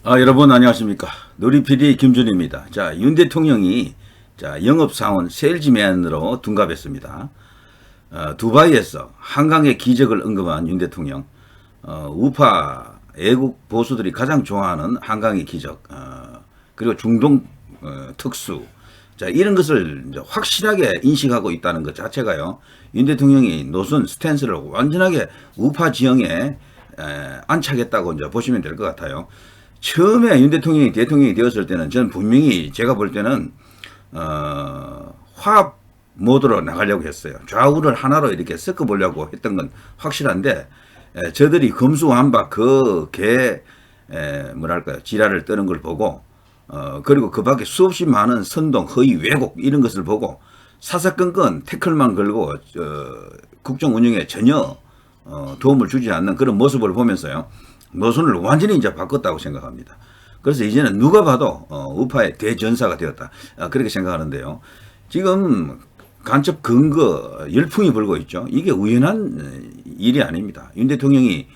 여러분 안녕하십니까. 누리PD 김준입니다. 자, 윤 대통령이 영업사원 세일즈맨으로 둔갑했습니다. 두바이에서 한강의 기적을 언급한 윤 대통령, 우파 애국 보수들이 가장 좋아하는 한강의 기적, 그리고 중동 특수, 자, 이런 것을 이제 확실하게 인식하고 있다는 것 자체가요, 윤 대통령이 노선 스탠스를 완전하게 우파 지형에 안착했다고 이제 보시면 될 것 같아요. 처음에 윤 대통령이 되었을 때는 저는 분명히 제가 볼 때는 화합 모드로 나가려고 했어요. 좌우를 하나로 이렇게 섞어 보려고 했던 건 확실한데, 저들이 금수환박 뭐랄까요, 지랄을 떠는 걸 보고, 그리고 그 밖에 수없이 많은 선동, 허위, 왜곡 이런 것을 보고 사사건건 태클만 걸고 국정 운영에 전혀 도움을 주지 않는 그런 모습을 보면서요, 노선을 완전히 이제 바꿨다고 생각합니다. 그래서 이제는 누가 봐도 우파의 대전사가 되었다, 그렇게 생각하는데요. 지금 간첩 근거 열풍이 불고 있죠. 이게 우연한 일이 아닙니다. 윤 대통령이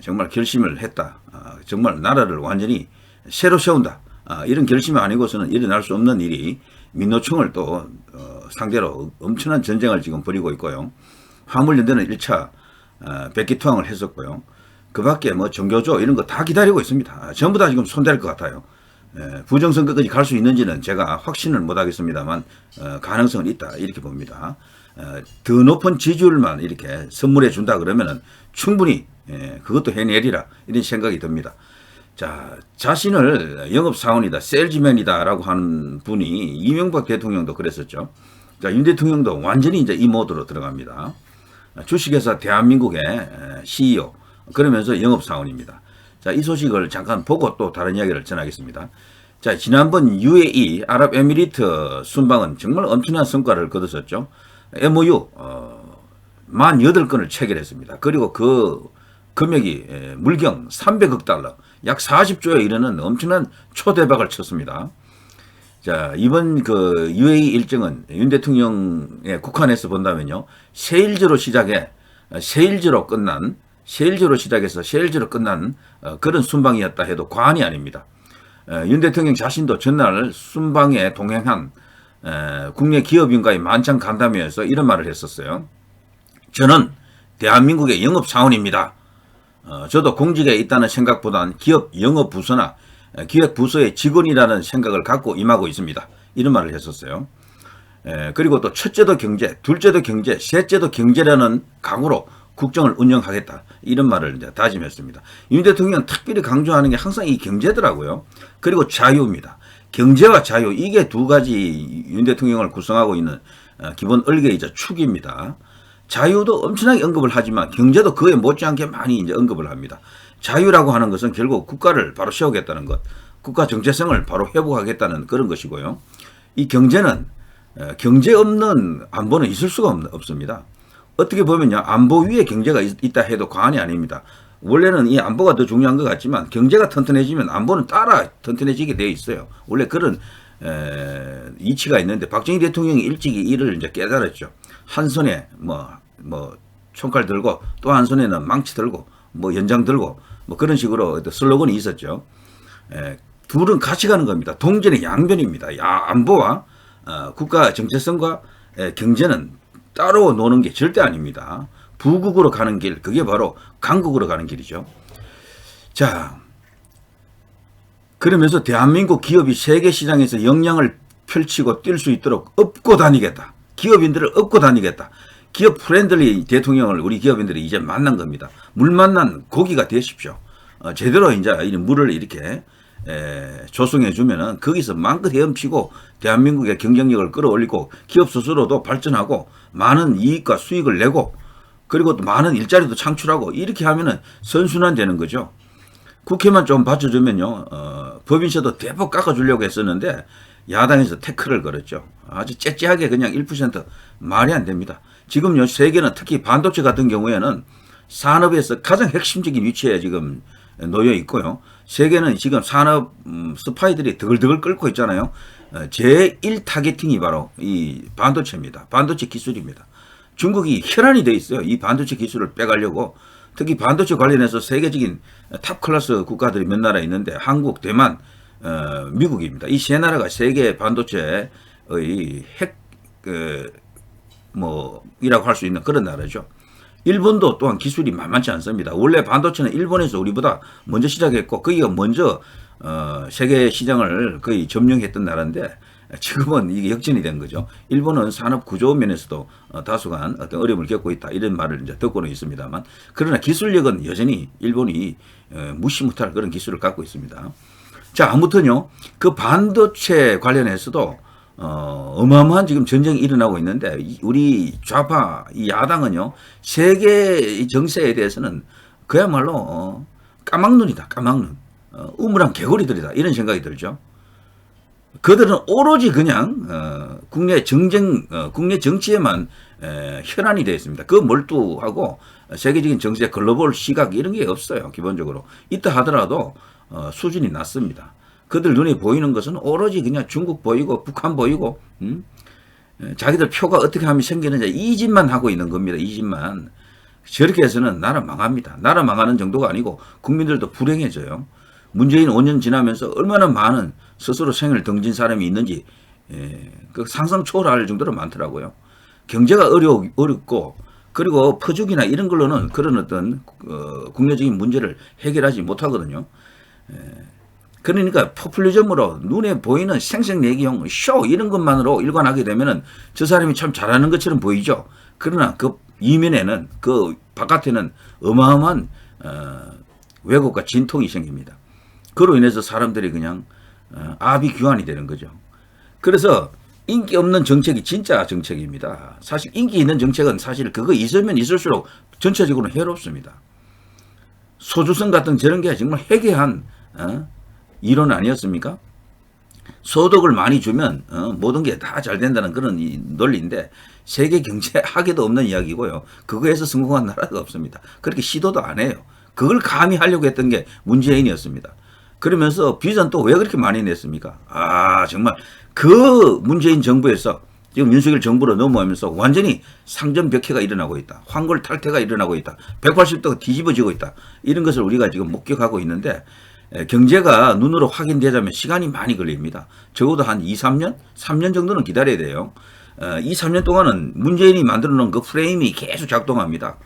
정말 결심을 했다, 정말 나라를 완전히 새로 세운다, 이런 결심이 아니고서는 일어날 수 없는 일이, 민노총을 또 상대로 엄청난 전쟁을 지금 벌이고 있고요. 화물연대는 1차 백기투항을 했었고요. 그 밖에 뭐 정교조 이런 거 다 기다리고 있습니다. 전부 다 지금 손댈 것 같아요. 부정선거까지 갈 수 있는지는 제가 확신을 못 하겠습니다만 가능성은 있다, 이렇게 봅니다. 더 높은 지지율만 이렇게 선물해 준다 그러면은 충분히 그것도 해내리라, 이런 생각이 듭니다. 자, 자신을 영업사원이다, 세일즈맨이다 라고 하는 분이 이명박 대통령도 그랬었죠. 자, 윤 대통령도 완전히 이제 이 모드로 들어갑니다. 주식회사 대한민국의 CEO, 그러면서 영업사원입니다. 자, 이 소식을 잠깐 보고 또 다른 이야기를 전하겠습니다. 자, 지난번 UAE 아랍에미리트 순방은 정말 엄청난 성과를 거뒀었죠. MOU 18건을 체결했습니다. 그리고 그 금액이 물경 300억 달러, 약 40조에 이르는 엄청난 초대박을 쳤습니다. 자, 이번 그 UAE 일정은 윤 대통령의 국한에서 본다면요, 세일즈로 시작해 세일즈로 시작해서 세일즈로 끝난 그런 순방이었다 해도 과언이 아닙니다. 윤 대통령 자신도 전날 순방에 동행한 국내 기업인과의 만찬 간담회에서 이런 말을 했었어요. 저는 대한민국의 영업사원입니다. 저도 공직에 있다는 생각보단 기업 영업부서나 기획부서의 직원이라는 생각을 갖고 임하고 있습니다, 이런 말을 했었어요. 그리고 또 첫째도 경제, 둘째도 경제, 셋째도 경제라는 각오로 국정을 운영하겠다, 이런 말을 이제 다짐했습니다. 윤 대통령은 특별히 강조하는 게 항상 이 경제더라고요. 그리고 자유입니다. 경제와 자유, 이게 두 가지 윤 대통령을 구성하고 있는 기본 얼개이자 축입니다. 자유도 엄청나게 언급을 하지만 경제도 그에 못지않게 많이 이제 언급을 합니다. 자유라고 하는 것은 결국 국가를 바로 세우겠다는 것, 국가 정체성을 바로 회복하겠다는 그런 것이고요. 이 경제는 경제 없는 안보는 있을 수가 없습니다. 어떻게 보면요, 안보 위에 경제가 있다 해도 과언이 아닙니다. 원래는 이 안보가 더 중요한 것 같지만 경제가 튼튼해지면 안보는 따라 튼튼해지게 되어 있어요. 원래 그런 이치가 있는데, 박정희 대통령이 일찍이 이를 이제 깨달았죠. 한 손에 뭐 총칼 들고 또 한 손에는 망치 들고 뭐 연장 들고 뭐 그런 식으로 슬로건이 있었죠. 둘은 같이 가는 겁니다. 동전의 양변입니다. 안보와 국가 정체성과 경제는 따로 노는 게 절대 아닙니다. 부국으로 가는 길, 그게 바로 강국으로 가는 길이죠. 자, 그러면서 대한민국 기업이 세계 시장에서 역량을 펼치고 뛸 수 있도록 업고 다니겠다, 기업인들을 업고 다니겠다, 기업 프렌들리 대통령을 우리 기업인들이 이제 만난 겁니다. 물 만난 고기가 되십시오. 제대로 이제 물을 이렇게 조성해 주면은 거기서 마음껏 헤엄치고 대한민국의 경쟁력을 끌어올리고 기업 스스로도 발전하고 많은 이익과 수익을 내고, 그리고 또 많은 일자리도 창출하고, 이렇게 하면은 선순환 되는 거죠. 국회만 좀 받쳐주면요, 법인세도 대폭 깎아주려고 했었는데 야당에서 태클을 걸었죠. 아주 째째하게 그냥 1% 말이 안 됩니다. 지금요, 세계는 특히 반도체 같은 경우에는 산업에서 가장 핵심적인 위치에 지금 놓여 있고요. 세계는 지금 산업 스파이들이 드글드글 끓고 있잖아요. 제1 타겟팅이 바로 이 반도체입니다. 반도체 기술입니다. 중국이 혈안이 돼 있어요. 이 반도체 기술을 빼가려고 특히 반도체 관련해서 세계적인 탑 클래스 국가들이 몇 나라 있는데 한국, 대만, 미국입니다. 이 세 나라가 세계 반도체의 핵, 이라고 할 수 있는 그런 나라죠. 일본도 또한 기술이 만만치 않습니다. 원래 반도체는 일본에서 우리보다 먼저 시작했고, 거기가 먼저, 세계 시장을 거의 점령했던 나라인데, 지금은 이게 역전이 된 거죠. 일본은 산업 구조 면에서도 다소간 어떤 어려움을 겪고 있다. 이런 말을 이제 듣고는 있습니다만. 그러나 기술력은 여전히 일본이 무시 못할 그런 기술을 갖고 있습니다. 자, 아무튼요, 그 반도체 관련해서도 어마어마한 지금 전쟁이 일어나고 있는데, 우리 좌파, 이 야당은요, 세계 정세에 대해서는 그야말로, 까막눈이다, 까막눈. 우물한 개구리들이다. 이런 생각이 들죠. 그들은 오로지 그냥, 국내 정치에만, 혈안이 되어 있습니다. 그 몰두하고, 세계적인 정세, 글로벌 시각, 이런 게 없어요. 기본적으로. 있다 하더라도, 수준이 낮습니다. 그들 눈에 보이는 것은 오로지 그냥 중국 보이고 북한 보이고 자기들 표가 어떻게 하면 생기느냐 이 짓만 하고 있는 겁니다. 이 짓만. 저렇게 해서는 나라 망합니다. 나라 망하는 정도가 아니고 국민들도 불행해져요. 문재인 5년 지나면서 얼마나 많은 스스로 생을 등진 사람이 있는지 그 상상 초월할 정도로 많더라고요. 경제가 어렵고 그리고 퍼주기나 이런 걸로는 그런 어떤 국내적인 문제를 해결하지 못하거든요. 그러니까 포퓰리즘으로 눈에 보이는 생색내기용 쇼 이런 것만으로 일관하게 되면은 저 사람이 참 잘하는 것처럼 보이죠. 그러나 그 이면에는 그 바깥에는 어마어마한 왜곡과 진통이 생깁니다. 그로 인해서 사람들이 그냥 아비규환이 되는 거죠. 그래서 인기 없는 정책이 진짜 정책입니다. 사실 인기 있는 정책은 사실 그거 있으면 있을수록 전체적으로 해롭습니다. 소주성 같은 저런 게 정말 해괴한 이론 아니었습니까? 소득을 많이 주면 모든 게 다 잘 된다는 그런 논리인데 세계 경제학에도 없는 이야기고요. 그거에서 성공한 나라가 없습니다. 그렇게 시도도 안 해요. 그걸 감히 하려고 했던 게 문재인이었습니다. 그러면서 비전 또 왜 그렇게 많이 냈습니까? 정말 그 문재인 정부에서 지금 윤석열 정부로 넘어오면서 완전히 상전벽해가 일어나고 있다. 황골 탈퇴가 일어나고 있다. 180도가 뒤집어지고 있다. 이런 것을 우리가 지금 목격하고 있는데 경제가 눈으로 확인되자면 시간이 많이 걸립니다. 적어도 한 2, 3년? 3년 정도는 기다려야 돼요. 2, 3년 동안은 문재인이 만들어 놓은 그 프레임이 계속 작동합니다.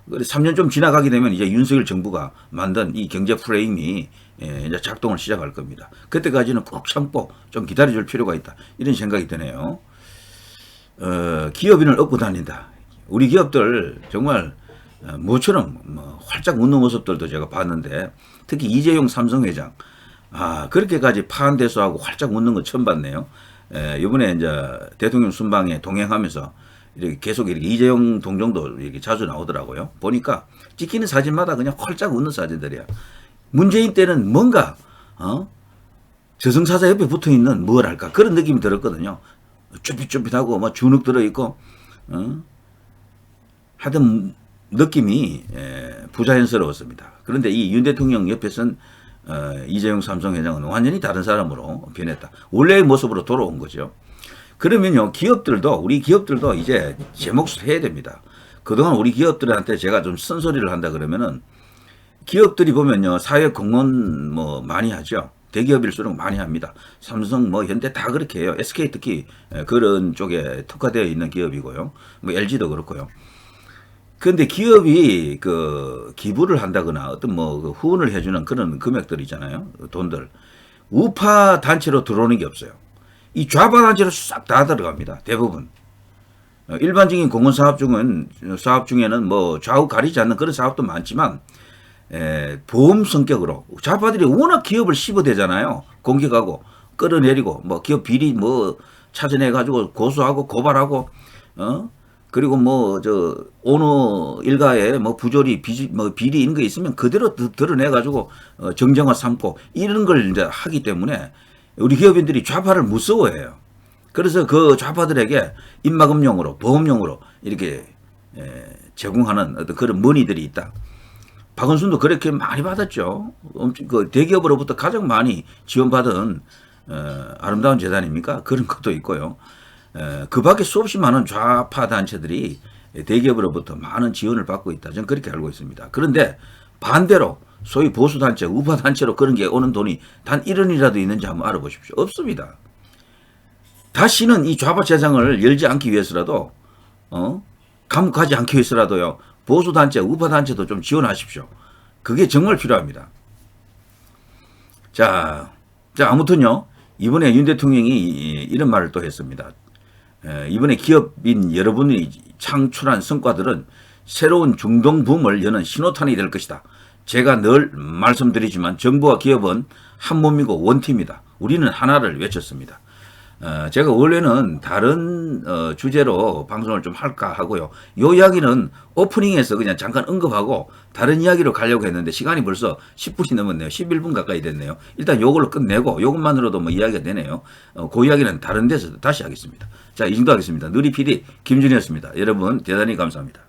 3년 좀 지나가게 되면 이제 윤석열 정부가 만든 이 경제 프레임이 이제 작동을 시작할 겁니다. 그때까지는 꼭 참고 좀 기다려줄 필요가 있다. 이런 생각이 드네요. 기업인을 업고 다닌다. 우리 기업들 정말 모처럼 활짝 웃는 모습들도 제가 봤는데 특히 이재용 삼성회장 그렇게까지 파한대소하고 활짝 웃는 거 처음 봤네요. 이번에 이제 대통령 순방에 동행하면서 이렇게 계속 이렇게 이재용 동정도 이렇게 자주 나오더라고요. 보니까 찍히는 사진마다 그냥 활짝 웃는 사진들이야. 문재인 때는 뭔가 저승사자 옆에 붙어 있는 뭐랄까 그런 느낌이 들었거든요. 쭈삣쭈삣하고 뭐 주눅 들어 있고 하여튼 느낌이 부자연스러웠습니다. 그런데 이 윤 대통령 옆에선 이재용 삼성회장은 완전히 다른 사람으로 변했다. 원래의 모습으로 돌아온 거죠. 그러면요, 우리 기업들도 이제 제 몫을 해야 됩니다. 그동안 우리 기업들한테 제가 좀 쓴소리를 한다 그러면은 기업들이 보면요, 사회 공헌 많이 하죠. 대기업일수록 많이 합니다. 삼성, 현대 다 그렇게 해요. SK 특히 그런 쪽에 특화되어 있는 기업이고요. LG도 그렇고요. 그런데 기업이 기부를 한다거나 어떤 후원을 해주는 그런 금액들이잖아요. 돈들. 우파 단체로 들어오는 게 없어요. 이 좌파 단체로 싹 다 들어갑니다. 대부분. 일반적인 공헌 사업 중에는 좌우 가리지 않는 그런 사업도 많지만, 보험 성격으로 좌파들이 워낙 기업을 씹어대잖아요. 공격하고 끌어내리고 기업 비리 찾아내가지고 고소하고 고발하고 그리고 어느 일가에 부조리 비리 이런 거 있으면 그대로 드러내가지고 정쟁화 삼고 이런 걸 이제 하기 때문에 우리 기업인들이 좌파를 무서워해요. 그래서 그 좌파들에게 입막음용으로 보험용으로 이렇게 제공하는 어떤 그런 머니들이 있다. 박원순도 그렇게 많이 받았죠. 그 대기업으로부터 가장 많이 지원받은 아름다운 재단입니까? 그런 것도 있고요. 그 밖에 수없이 많은 좌파 단체들이 대기업으로부터 많은 지원을 받고 있다. 저는 그렇게 알고 있습니다. 그런데 반대로 소위 보수단체, 우파단체로 그런 게 오는 돈이 단 1원이라도 있는지 한번 알아보십시오. 없습니다. 다시는 이 좌파 세상을 열지 않기 위해서라도 감옥가지 않기 위해서라도요. 보수단체, 우파단체도 좀 지원하십시오. 그게 정말 필요합니다. 자 아무튼요. 이번에 윤 대통령이 이런 말을 또 했습니다. 이번에 기업인 여러분이 창출한 성과들은 새로운 중동붐을 여는 신호탄이 될 것이다. 제가 늘 말씀드리지만 정부와 기업은 한 몸이고 원팀이다. 우리는 하나를 외쳤습니다. 제가 원래는 다른 주제로 방송을 좀 할까 하고요. 요 이야기는 오프닝에서 그냥 잠깐 언급하고 다른 이야기로 가려고 했는데 시간이 벌써 10분이 넘었네요. 11분 가까이 됐네요. 일단 요걸로 끝내고 요것만으로도 뭐 이야기가 되네요. 그 이야기는 다른 데서 다시 하겠습니다. 자, 이 정도 하겠습니다. 누리 PD 김준이었습니다. 여러분 대단히 감사합니다.